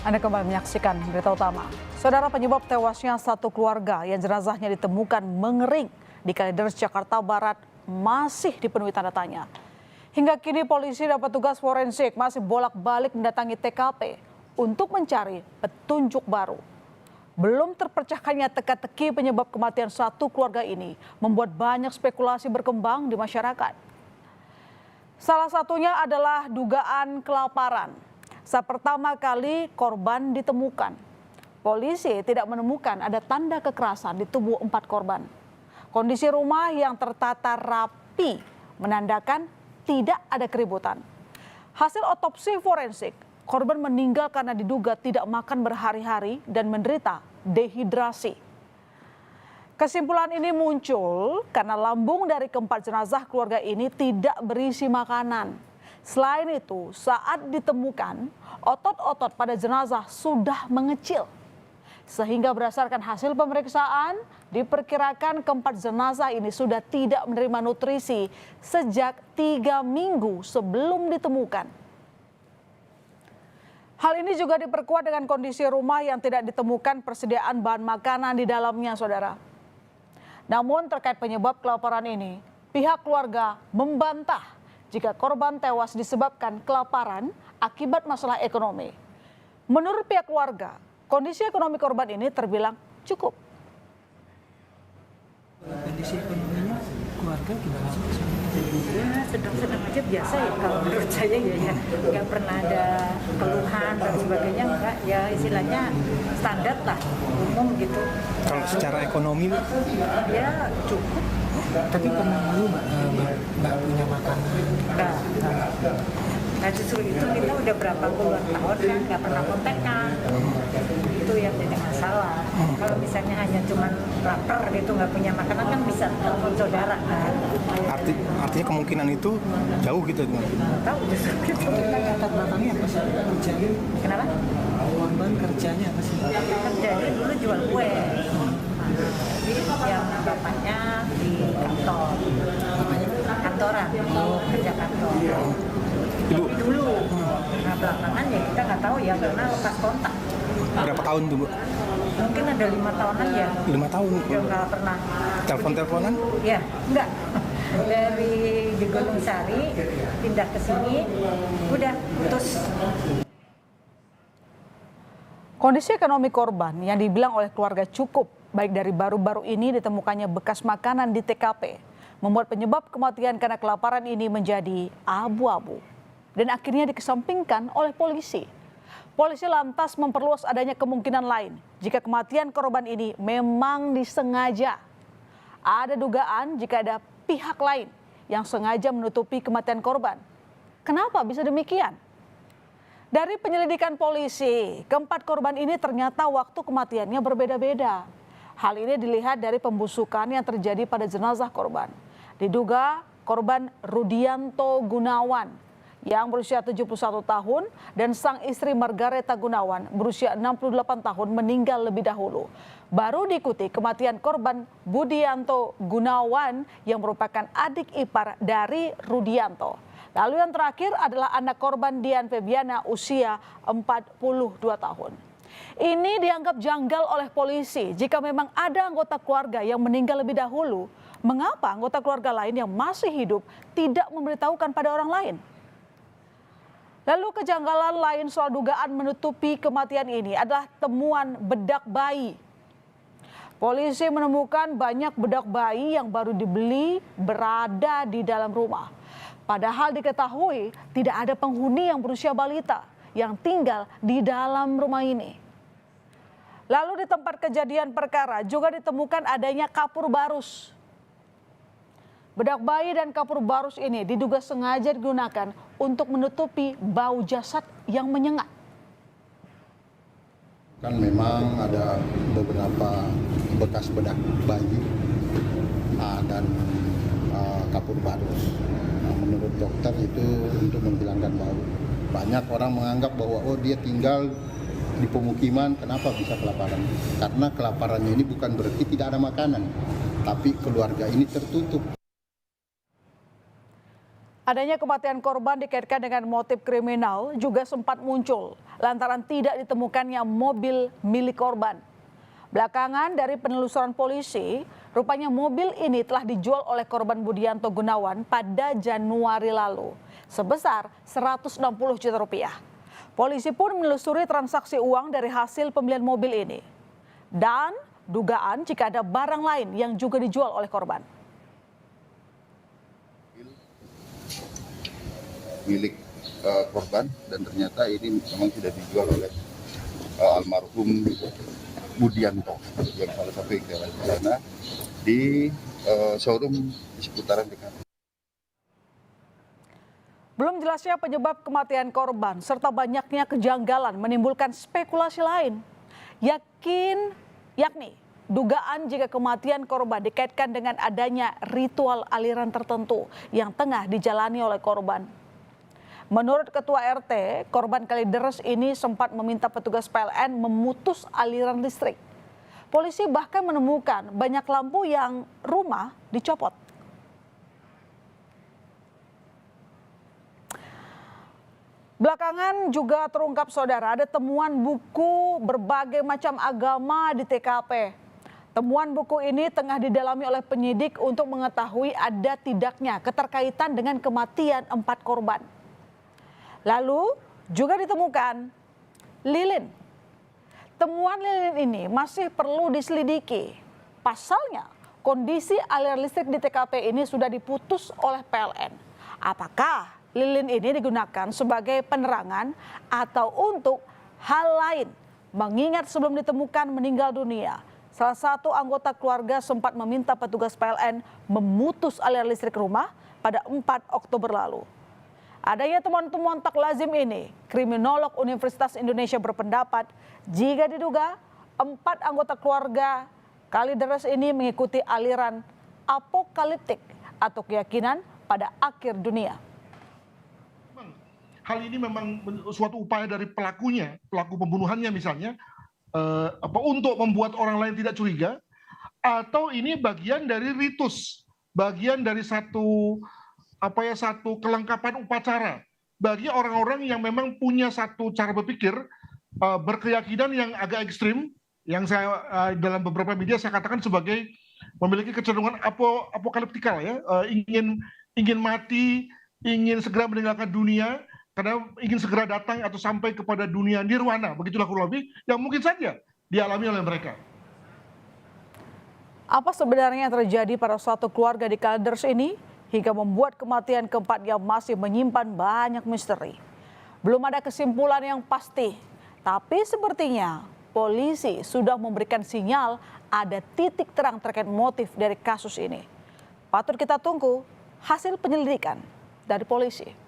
Anda kembali menyaksikan berita utama. Saudara, penyebab tewasnya satu keluarga yang jenazahnya ditemukan mengering di Kalideres, Jakarta Barat masih dipenuhi tanda tanya. Hingga kini polisi dan petugas forensik masih bolak-balik mendatangi TKP untuk mencari petunjuk baru. Belum terpecahkannya teka-teki penyebab kematian satu keluarga ini membuat banyak spekulasi berkembang di masyarakat. Salah satunya adalah dugaan kelaparan. Saat pertama kali korban ditemukan, polisi tidak menemukan ada tanda kekerasan di tubuh 4 korban. Kondisi rumah yang tertata rapi menandakan tidak ada keributan. Hasil otopsi forensik, korban meninggal karena diduga tidak makan berhari-hari dan menderita dehidrasi. Kesimpulan ini muncul karena lambung dari keempat jenazah keluarga ini tidak berisi makanan. Selain itu, saat ditemukan, otot-otot pada jenazah sudah mengecil. Sehingga berdasarkan hasil pemeriksaan, diperkirakan keempat jenazah ini sudah tidak menerima nutrisi sejak 3 minggu sebelum ditemukan. Hal ini juga diperkuat dengan kondisi rumah yang tidak ditemukan persediaan bahan makanan di dalamnya, saudara. Namun terkait penyebab kelaparan ini, pihak keluarga membantah jika korban tewas disebabkan kelaparan akibat masalah ekonomi. Menurut pihak keluarga, kondisi ekonomi korban ini terbilang cukup. Kondisi ekonominya keluarga gimana sih? Ya, sedang-sedang aja biasa ya kalau menurut saya ya, nggak pernah ada keluhan dan sebagainya, enggak, ya istilahnya standar lah, umum gitu. Kalau secara ekonomi Ya cukup. tapi pernah malu mbak punya makanan? Enggak. Nah justru itu kita udah berapa puluhan tahun kan nggak pernah kontekan. Itu yang jadi masalah. Kalau misalnya hanya cuman lapar gitu nggak punya makanan kan bisa telepon saudara kan. Artinya kemungkinan itu jauh gitu tuh. Tahu justru gitu. Latar belakangnya apa sih kerjanya? Kenapa? Korban kerjanya apa sih? Kerjanya dulu jual kue. Jadi yang bapaknya di kantor, kantoran, kerja kantor. Ibu Dulu, nah belakangan ya kita nggak tahu ya karena lepas kontak. berapa tahun tuh Bu? Mungkin ada 5 tahunan ya. 5 tahun. Udah nggak pernah. Telepon-teleponan? Ya, enggak. Dari di Gunung Sari pindah ke sini, udah putus. Kondisi ekonomi korban yang dibilang oleh keluarga cukup, baik dari baru-baru ini ditemukannya bekas makanan di TKP, membuat penyebab kematian karena kelaparan ini menjadi abu-abu dan akhirnya dikesampingkan oleh polisi. Polisi lantas memperluas adanya kemungkinan lain jika kematian korban ini memang disengaja. Ada dugaan jika ada pihak lain yang sengaja menutupi kematian korban. Kenapa bisa demikian? Dari penyelidikan polisi, keempat korban ini ternyata waktu kematiannya berbeda-beda. Hal ini dilihat dari pembusukan yang terjadi pada jenazah korban. Diduga korban Rudianto Gunawan yang berusia 71 tahun dan sang istri Margareta Gunawan berusia 68 tahun meninggal lebih dahulu. Baru diikuti kematian korban Budianto Gunawan yang merupakan adik ipar dari Rudianto. Lalu yang terakhir adalah anak korban Dian Febiana usia 42 tahun. Ini dianggap janggal oleh polisi jika memang ada anggota keluarga yang meninggal lebih dahulu. Mengapa anggota keluarga lain yang masih hidup tidak memberitahukan pada orang lain? Lalu kejanggalan lain soal dugaan menutupi kematian ini adalah temuan bedak bayi. Polisi menemukan banyak bedak bayi yang baru dibeli berada di dalam rumah. Padahal diketahui tidak ada penghuni yang berusia balita yang tinggal di dalam rumah ini. Lalu di tempat kejadian perkara juga ditemukan adanya kapur barus. Bedak bayi dan kapur barus ini diduga sengaja digunakan untuk menutupi bau jasad yang menyengat. Kan memang ada beberapa bekas bedak bayi dan kapur barus. Menurut dokter itu untuk menghilangkan bau. Banyak orang menganggap bahwa dia tinggal di pemukiman, kenapa bisa kelaparan? Karena kelaparannya ini bukan berarti tidak ada makanan, tapi keluarga ini tertutup. Adanya kematian korban dikaitkan dengan motif kriminal juga sempat muncul lantaran tidak ditemukannya mobil milik korban. Belakangan dari penelusuran polisi, rupanya mobil ini telah dijual oleh korban Budianto Gunawan pada Januari lalu sebesar 160 juta rupiah. Polisi pun menelusuri transaksi uang dari hasil pembelian mobil ini dan dugaan jika ada barang lain yang juga dijual oleh korban. Milik korban dan ternyata ini memang sudah dijual oleh almarhum Budianto yang salah satu yang di sana di showroom di seputaran TKP. Belum jelasnya penyebab kematian korban serta banyaknya kejanggalan menimbulkan spekulasi lain. Yakni dugaan jika kematian korban dikaitkan dengan adanya ritual aliran tertentu yang tengah dijalani oleh korban. Menurut Ketua RT, korban Kalideres ini sempat meminta petugas PLN memutus aliran listrik. Polisi bahkan menemukan banyak lampu yang rumah dicopot. Belakangan juga terungkap saudara ada temuan buku berbagai macam agama di TKP. Temuan buku ini tengah didalami oleh penyidik untuk mengetahui ada tidaknya keterkaitan dengan kematian 4 korban. Lalu juga ditemukan lilin. Temuan lilin ini masih perlu diselidiki. Pasalnya kondisi aliran listrik di TKP ini sudah diputus oleh PLN. Apakah lilin ini digunakan sebagai penerangan atau untuk hal lain? Mengingat sebelum ditemukan meninggal dunia, salah satu anggota keluarga sempat meminta petugas PLN memutus aliran listrik rumah pada 4 Oktober lalu. Adanya temuan-temuan tak lazim ini, kriminolog Universitas Indonesia berpendapat jika diduga 4 anggota keluarga Kalideres ini mengikuti aliran apokaliptik atau keyakinan pada akhir dunia. Hal ini memang suatu upaya dari pelakunya, pelaku pembunuhannya misalnya, untuk membuat orang lain tidak curiga, atau ini bagian dari ritus, bagian dari satu kelengkapan upacara bagi orang-orang yang memang punya satu cara berpikir berkeyakinan yang agak ekstrim, yang saya dalam beberapa media saya katakan sebagai memiliki kecenderungan apokaliptikal ya, ingin mati, ingin segera meninggalkan dunia karena ingin segera datang atau sampai kepada dunia nirwana, begitulah kurang lebih yang mungkin saja dialami oleh mereka. Apa sebenarnya yang terjadi pada suatu keluarga di Kalideres ini hingga membuat kematian keempatnya masih menyimpan banyak misteri? Belum ada kesimpulan yang pasti, tapi sepertinya polisi sudah memberikan sinyal ada titik terang terkait motif dari kasus ini. Patut kita tunggu hasil penyelidikan dari polisi.